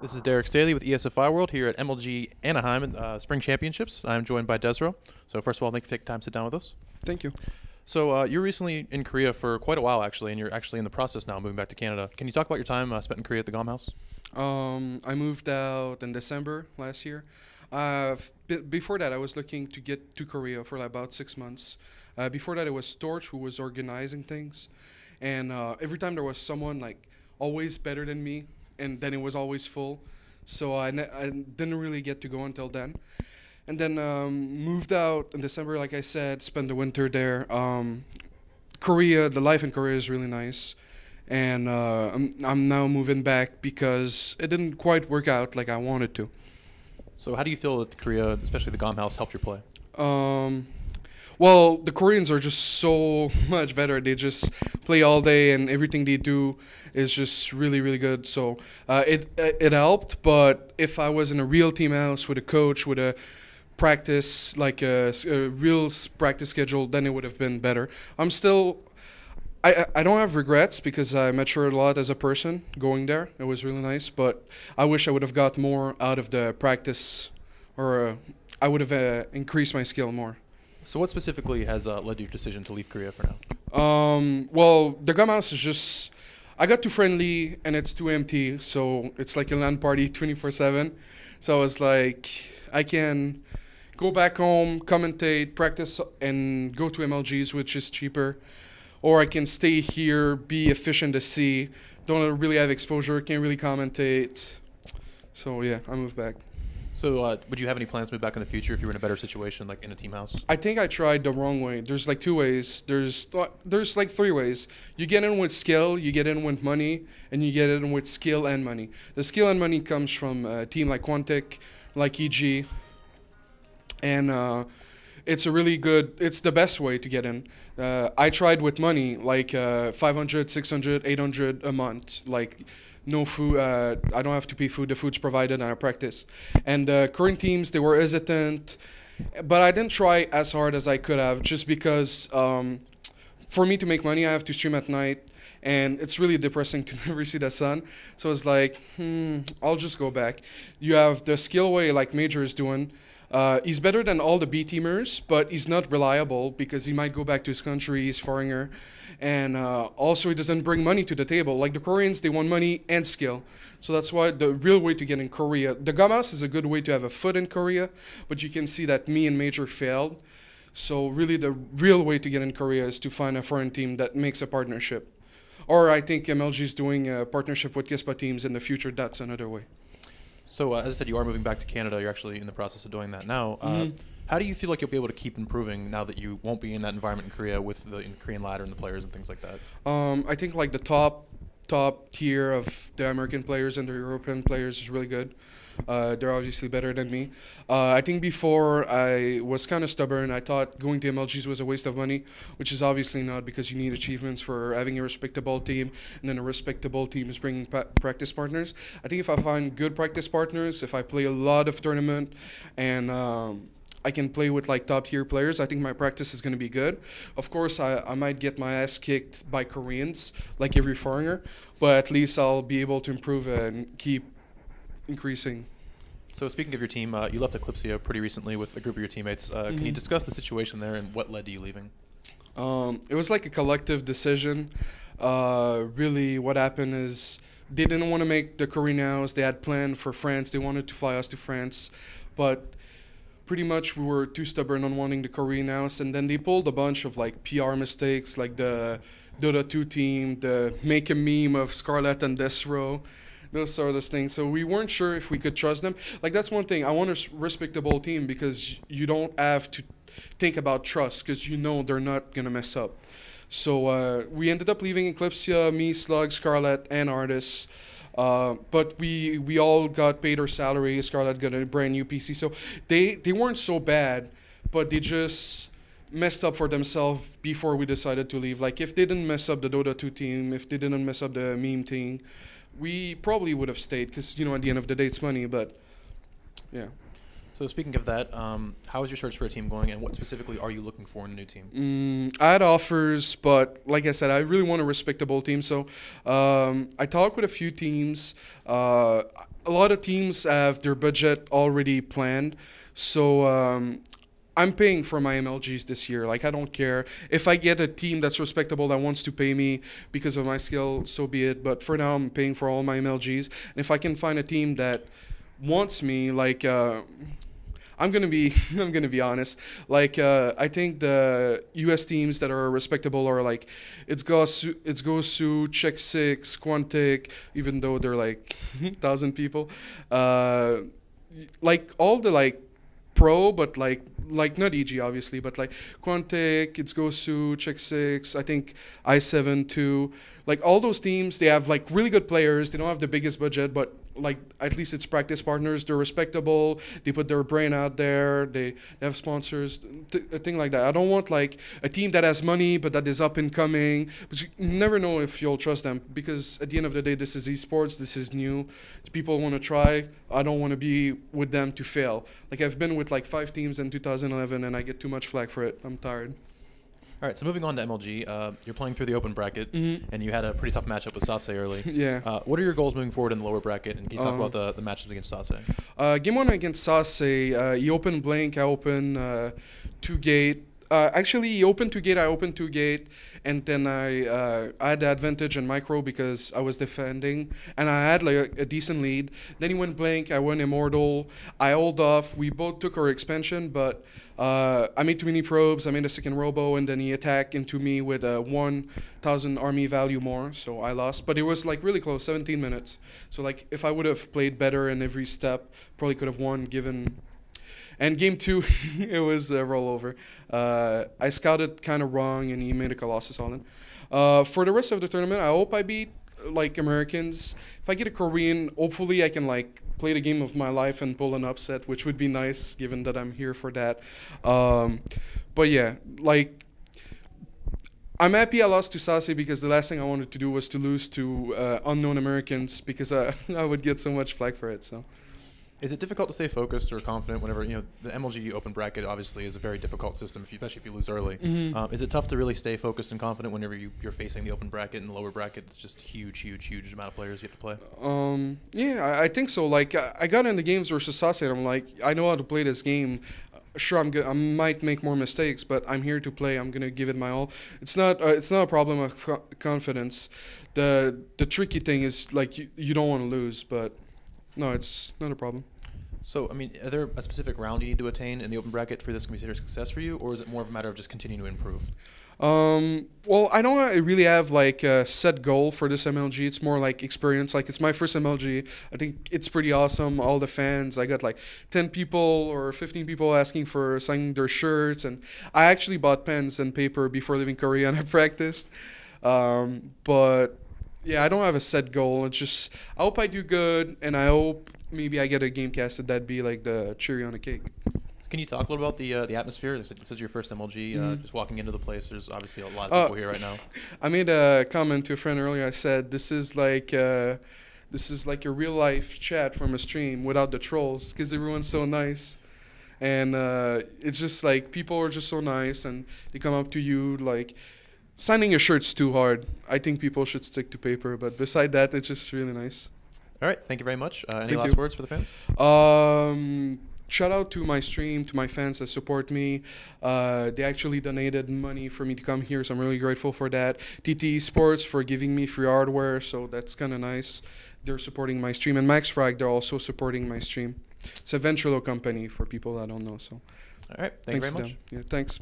This is Derek Staley with ESFI World here at MLG Anaheim Spring Championships. I'm joined by desRow. So first of all, thank you for taking time to sit down with us. Thank you. So you're recently in Korea for quite a while, actually, and you're actually in the process now of moving back to Canada. Can you talk about your time spent in Korea at the Gom House? I moved out in December last year. Before that, I was looking to get to Korea for like about 6 months. Before that, it was Storch who was organizing things, and every time there was someone like always better than me, and then it was always full. So I didn't really get to go until then. And then moved out in December, like I said, spent the winter there. Korea, the life in Korea is really nice. And I'm now moving back because it didn't quite work out like I wanted to. So how do you feel that Korea, especially the Gom House, helped your play? Well, the Koreans are just so much better. They just play all day, and everything they do is just really, really good. So it helped. But if I was in a real team house with a coach, with a practice, like a real practice schedule, then it would have been better. I don't have regrets because I matured a lot as a person going there. It was really nice, but I wish I would have got more out of the practice, or I would have increased my skill more. So what specifically has led to your decision to leave Korea for now? Well, the Gum House is just, I got too friendly and it's too empty, so it's like a LAN party 24/7. So I was like, I can go back home, commentate, practice, and go to MLGs, which is cheaper. Or I can stay here, be efficient to see, don't really have exposure, can't really commentate. So yeah, I moved back. So would you have any plans to move back in the future if you were in a better situation, like in a team house? I think I tried the wrong way. There's like two ways. There's like three ways. You get in with skill, you get in with money, and you get in with skill and money. The skill and money comes from a team like Quantic, like EG, and it's a really good, it's the best way to get in. I tried with money, like 500, 600, 800 a month, like no food, I don't have to pay food, the food's provided and I practice. And current teams, they were hesitant, but I didn't try as hard as I could have, just because for me to make money, I have to stream at night, and it's really depressing to never see the sun. So it's like, I'll just go back. You have the skill way like Major is doing. He's better than all the B teamers, but he's not reliable because he might go back to his country, he's foreigner. And also he doesn't bring money to the table. Like the Koreans, they want money and skill. So that's why the real way to get in Korea, the Gamas is a good way to have a foot in Korea, but you can see that me and Major failed. So really the real way to get in Korea is to find a foreign team that makes a partnership. Or I think MLG is doing a partnership with GISPA teams in the future. That's another way. So as I said, you are moving back to Canada. You're actually in the process of doing that now. How do you feel like you'll be able to keep improving now that you won't be in that environment in Korea with the Korean ladder and the players and things like that? I think like the top tier of the American players and the European players is really good. They're obviously better than me. I think before I was kind of stubborn. I thought going to MLGs was a waste of money, which is obviously not, because you need achievements for having a respectable team, and then a respectable team is bringing practice partners. I think if I find good practice partners, if I play a lot of tournament, and I can play with like top tier players, I think my practice is going to be good. Of course, I might get my ass kicked by Koreans, like every foreigner, but at least I'll be able to improve and keep increasing. So speaking of your team, you left Eclipsia pretty recently with a group of your teammates. Can you discuss the situation there and what led to you leaving? It was like a collective decision. Really, what happened is they didn't want to make the Korean house. They had planned for France. They wanted to fly us to France, but pretty much we were too stubborn on wanting the Korean house, and then they pulled a bunch of like PR mistakes, like the Dota 2 team, the make a meme of Scarlet and desRow, those sort of things. So we weren't sure if we could trust them. Like that's one thing. I want a respectable team because you don't have to think about trust, because you know they're not gonna mess up. So we ended up leaving Eclipsia, me, Slug, Scarlet, and Artis. But we all got paid our salary. Scarlett got a brand new PC, so they weren't so bad, but they just messed up for themselves before we decided to leave. Like if they didn't mess up the Dota 2 team, if they didn't mess up the meme team, we probably would have stayed, because you know at the end of the day it's money. But yeah. So speaking of that, how is your search for a team going, and what specifically are you looking for in a new team? I had offers, but like I said, I really want a respectable team. So I talked with a few teams. A lot of teams have their budget already planned. So I'm paying for my MLGs this year. Like, I don't care. If I get a team that's respectable that wants to pay me because of my skill, so be it. But for now, I'm paying for all my MLGs. And if I can find a team that wants me, like... I'm gonna be honest. Like I think the U.S. teams that are respectable are like it's Gosu, Check Six, Quantic, even though they're like 1,000 people. Like all the like pro, but like not EG obviously, but like Quantic, it's Gosu, Check Six. I think I7 too. Like all those teams, they have like really good players. They don't have the biggest budget, but like at least it's practice partners. They're respectable. They put their brain out there. They have sponsors, a thing like that. I don't want like a team that has money but that is up and coming. But you never know if you'll trust them, because at the end of the day, this is esports. This is new. People want to try. I don't want to be with them to fail. Like I've been with like 5 teams in 2011 and I get too much flack for it. I'm tired. All right, so moving on to MLG, you're playing through the open bracket, and you had a pretty tough matchup with Sase early. Yeah. What are your goals moving forward in the lower bracket, and can you talk about the matchups against Sase? Game 1 against Sase, he opened Blink, I opened 2 gate. Actually, he opened 2 gate, I opened 2 gate, and then I had the advantage in micro because I was defending, and I had like a decent lead. Then he went Blink, I went Immortal, I hold off. We both took our expansion, but I made too many probes, I made a second robo, and then he attacked into me with 1,000 army value more, so I lost. But it was like really close, 17 minutes. So like if I would have played better in every step, probably could have won given... And game 2, it was a rollover. I scouted kind of wrong, and he made a Colossus on it. For the rest of the tournament, I hope I beat like Americans. If I get a Korean, hopefully I can like play the game of my life and pull an upset, which would be nice given that I'm here for that. But yeah, like I'm happy I lost to Sase because the last thing I wanted to do was to lose to unknown Americans, because I would get so much flack for it. So. Is it difficult to stay focused or confident whenever, you know, the MLG open bracket obviously is a very difficult system, especially if you lose early. Is it tough to really stay focused and confident whenever you're facing the open bracket and the lower bracket? It's just huge amount of players you have to play. Yeah, I think so. Like, I got into games versus Sase, and I'm like, I know how to play this game. Sure, I might make more mistakes, but I'm here to play. I'm gonna give it my all. It's not a problem of confidence. The tricky thing is like you don't want to lose, but no, it's not a problem. So, I mean, are there a specific round you need to attain in the open bracket for this to be considered success for you, or is it more of a matter of just continuing to improve? Well, I don't really have like a set goal for this MLG. It's more like experience. Like, it's my first MLG. I think it's pretty awesome. All the fans, I got like 10 people or 15 people asking for signing their shirts, and I actually bought pens and paper before leaving Korea, and I practiced. But yeah, I don't have a set goal. It's just I hope I do good, and I hope maybe I get a game casted. That'd be like the cherry on the cake. Can you talk a little about the atmosphere? This is your first MLG. Just walking into the place, there's obviously a lot of people here right now. I made a comment to a friend earlier. I said this is like a real life chat from a stream without the trolls, because everyone's so nice, and it's just like people are just so nice, and they come up to you like. Signing a shirt's too hard. I think people should stick to paper, but beside that, it's just really nice. All right, thank you very much. Any last words for the fans? Shout out to my stream, to my fans that support me. They actually donated money for me to come here, so I'm really grateful for that. TT Sports for giving me free hardware, so that's kind of nice. They're supporting my stream. And Max Frag, they're also supporting my stream. It's a venture company for people that don't know. So, all right, thank you very much. Yeah, thanks.